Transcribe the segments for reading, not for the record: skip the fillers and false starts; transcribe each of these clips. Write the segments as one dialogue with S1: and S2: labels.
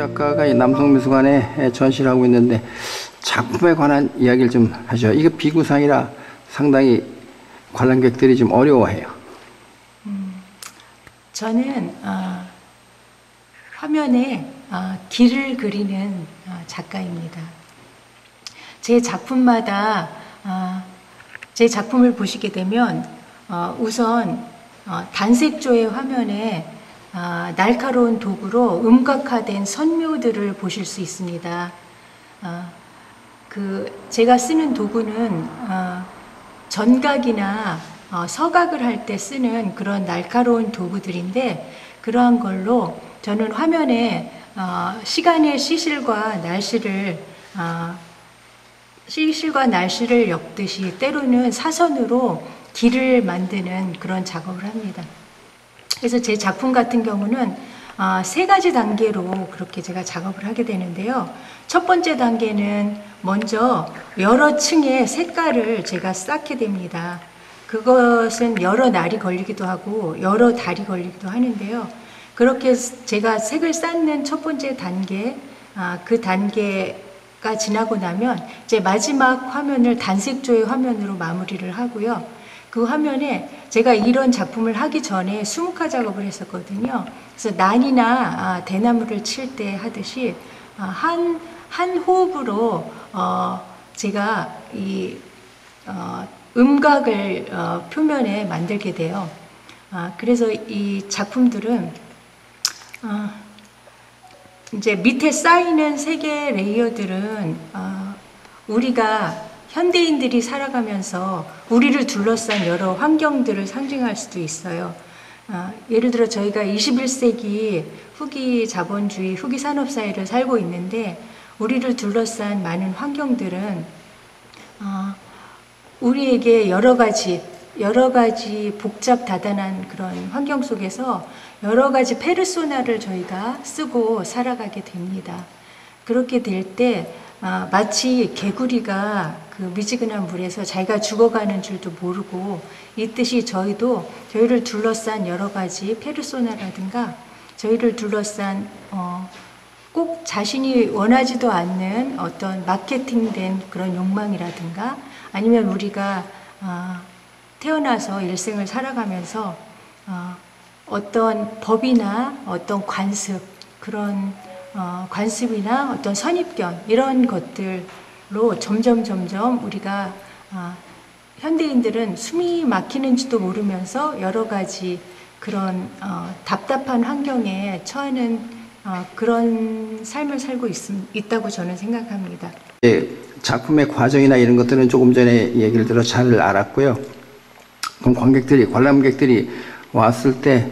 S1: 작가가 이 남성미술관에 전시를 하고 있는데 작품에 관한 이야기를 좀 하죠. 이거 비구상이라 상당히 관람객들이 좀 어려워해요.
S2: 저는 화면에 길을 그리는 작가입니다. 제 작품마다 제 작품을 보시게 되면 우선 단색조의 화면에 날카로운 도구로 음각화된 선묘들을 보실 수 있습니다. 제가 쓰는 도구는 전각이나 서각을 할 때 쓰는 그런 날카로운 도구들인데, 그러한 걸로 저는 화면에 시간의 시실과 날씨를 엮듯이 때로는 사선으로 길을 만드는 그런 작업을 합니다. 그래서 제 작품 같은 경우는 3가지 단계로 그렇게 제가 작업을 하게 되는데요. 첫 번째 단계는 먼저 여러 층의 색깔을 제가 쌓게 됩니다. 그것은 여러 날이 걸리기도 하고 여러 달이 걸리기도 하는데요. 그렇게 제가 색을 쌓는 첫 번째 단계, 그 단계가 지나고 나면 이제 마지막 화면을 단색조의 화면으로 마무리를 하고요. 그 화면에 제가 이런 작품을 하기 전에 수묵화 작업을 했었거든요. 그래서 난이나 대나무를 칠 때 하듯이 한 호흡으로 제가 이 음각을 표면에 만들게 돼요. 그래서 이 작품들은 이제 밑에 쌓이는 색의 레이어들은 우리가 현대인들이 살아가면서 우리를 둘러싼 여러 환경들을 상징할 수도 있어요. 예를 들어 저희가 21세기 후기 자본주의, 후기 산업 사회를 살고 있는데, 우리를 둘러싼 많은 환경들은 우리에게 여러 가지 복잡 다단한 그런 환경 속에서 여러 가지 페르소나를 저희가 쓰고 살아가게 됩니다. 그렇게 될 때 마치 개구리가 그 미지근한 물에서 자기가 죽어가는 줄도 모르고 있듯이 저희를 둘러싼 여러 가지 페르소나라든가 저희를 둘러싼 꼭 자신이 원하지도 않는 어떤 마케팅된 그런 욕망이라든가, 아니면 우리가 태어나서 일생을 살아가면서 어떤 법이나 어떤 관습, 관습이나 어떤 선입견, 이런 것들로 점점 우리가 현대인들은 숨이 막히는지도 모르면서 여러 가지 그런 답답한 환경에 처하는 그런 삶을 살고 있다고 저는 생각합니다.
S1: 작품의 과정이나 이런 것들은 조금 전에 얘기를 들어 잘 알았고요. 그럼 관람객들이 왔을 때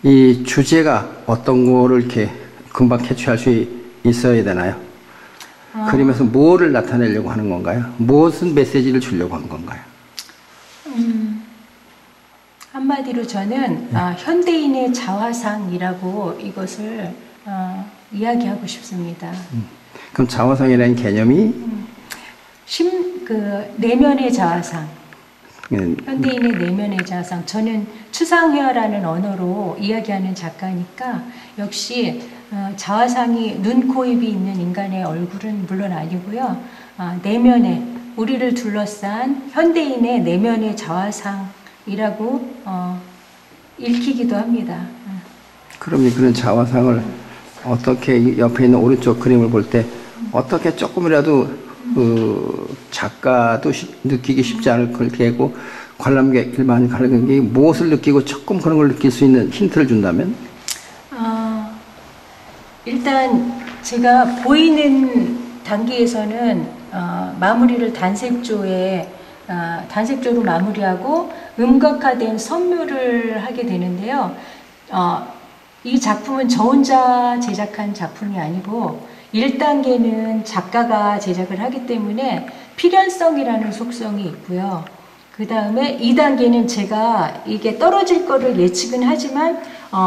S1: 이 주제가 어떤 거를 이렇게 금방 캐치할 수 있어야 되나요? 그림에서 뭐를 나타내려고 하는 건가요? 무슨 메시지를 주려고 한 건가요?
S2: 한마디로 저는 현대인의 자화상이라고 이것을 이야기하고 싶습니다.
S1: 그럼 자화상이라는 개념이?
S2: 내면의 자화상. 현대인의 내면의 자화상. 저는 추상회화라는 언어로 이야기하는 작가니까 역시 자화상이 눈, 코, 입이 있는 인간의 얼굴은 물론 아니고요. 내면에 우리를 둘러싼 현대인의 내면의 자화상이라고 읽히기도 합니다.
S1: 그럼 그런 자화상을 어떻게 옆에 있는 오른쪽 그림을 볼 때 어떻게 조금이라도 작가도 느끼기 쉽지 않을 걸 테고 관람객들만 관람객이 무엇을 느끼고 조금 그런 걸 느낄 수 있는 힌트를 준다면?
S2: 일단 제가 보이는 단계에서는 마무리를 단색조로 마무리하고 음각화된 선묘를 하게 되는데요. 이 작품은 저 혼자 제작한 작품이 아니고 1단계는 작가가 제작을 하기 때문에 필연성이라는 속성이 있고요. 그 다음에 2단계는 제가 이게 떨어질 거를 예측은 하지만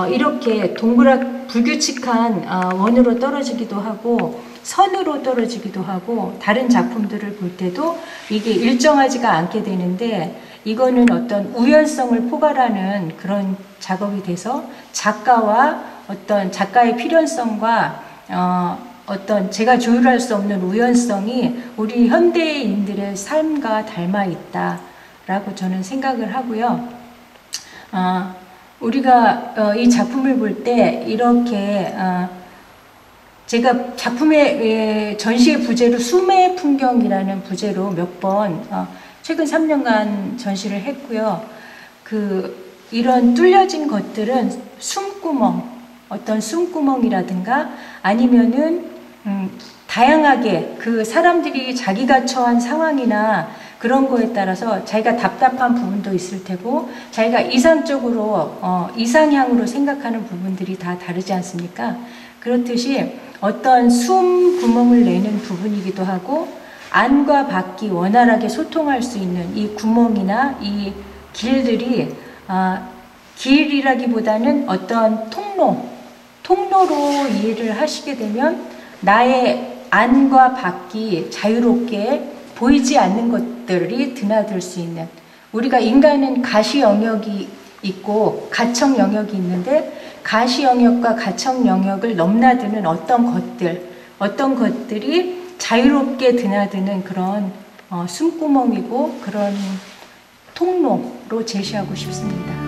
S2: 이렇게 불규칙한 원으로 떨어지기도 하고 선으로 떨어지기도 하고 다른 작품들을 볼 때도 이게 일정하지가 않게 되는데, 이거는 어떤 우연성을 포괄하는 그런 작업이 돼서 작가와 어떤 작가의 필연성과 어떤 제가 조율할 수 없는 우연성이 우리 현대인들의 삶과 닮아 있다라고 저는 생각을 하고요. 우리가 이 작품을 볼 때 이렇게 제가 작품의 전시의 부제로 숨의 풍경이라는 부제로 몇 번 최근 3년간 전시를 했고요. 이런 뚫려진 것들은 숨구멍, 어떤 숨구멍이라든가 아니면은 다양하게 그 사람들이 자기가 처한 상황이나 그런 거에 따라서 자기가 답답한 부분도 있을 테고 자기가 이상적으로 이상향으로 생각하는 부분들이 다 다르지 않습니까? 그렇듯이 어떤 숨 구멍을 내는 부분이기도 하고 안과 밖이 원활하게 소통할 수 있는 이 구멍이나 이 길들이 길이라기보다는 어떤 통로로 이해를 하시게 되면 나의 안과 밖이 자유롭게 보이지 않는 것들이 드나들 수 있는, 우리가 인간은 가시 영역이 있고 가청 영역이 있는데 가시 영역과 가청 영역을 넘나드는 어떤 것들이 자유롭게 드나드는 그런 숨구멍이고 그런 통로로 제시하고 싶습니다.